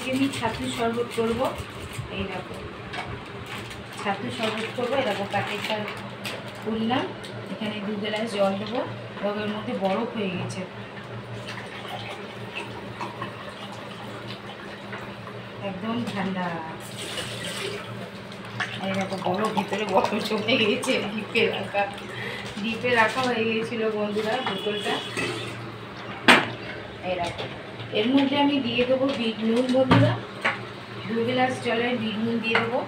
আজকে আমি ছাতুর শরবত করব। এই দেখো ছাতুর শরবত করবো। এই দেখো প্যাকেটটা খুললাম, এখানে 2 গ্লাস জল দেবো। ওর মধ্যে বরফ হয়ে গেছে, একদম ঠান্ডা। এই দেখো বরফ ভিতরে বরফ জমে গিয়েছে, ডিপে রাখা হয়ে গিয়েছিল বন্ধুরা বোতলটা। এই দেখো এর মধ্যে আমি দিয়ে দেবো বিট নুন বন্ধুরা। 2 গ্লাস জলে বিট নুন দিয়ে দেবো।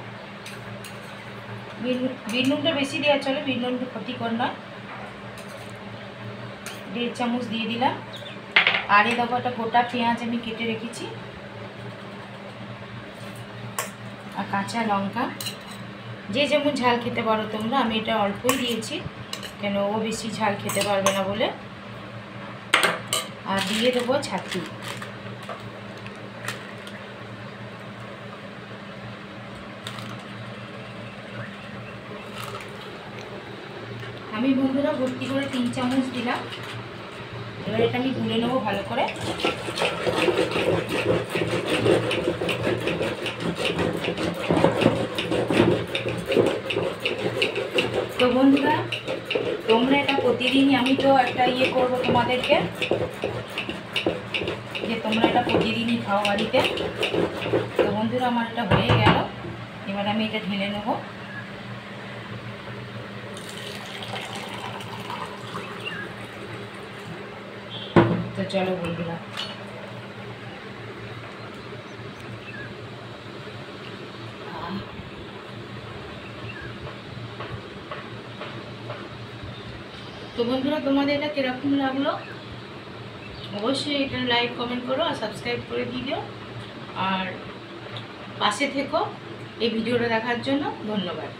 বিট নুনটা বেশি দেওয়া চলে, বিট নুনটা ক্ষতিকর নয়। 1.5 চামচ দিয়ে দিলাম। আর এই দেখো একটা গোটা পেঁয়াজ আমি কেটে রেখেছি, আর কাঁচা লঙ্কা। যে যেমন ঝাল খেতে পারো তোমরা, আমি এটা অল্পই দিয়েছি কেন ও বেশি ঝাল খেতে পারবে না বলে। আর দিয়ে দেবো ছাতু। আমি বন্ধুরা ভর্তি করে 3 চামচ দিলাম। এবার এটা আমি গুলে নেবো ভালো করে। তো বন্ধুরা তোমরা এটা প্রতিদিনই, আমি তো একটা করবো তোমাদেরকে, যে তোমরা এটা প্রতিদিনই খাও বাড়িতে। তো বন্ধুরা আমার এটা হয়ে গেল, এবার আমি এটা ঢেলে নেবো। তো চলো বন্ধুরা, তো বন্ধুরা তোমাদের এটা কিরকম লাগলো অবশ্যই এটা লাইক কমেন্ট করো আর সাবস্ক্রাইব করে দিও। আর পাশে থেকো এই ভিডিওটা দেখার জন্য। ধন্যবাদ।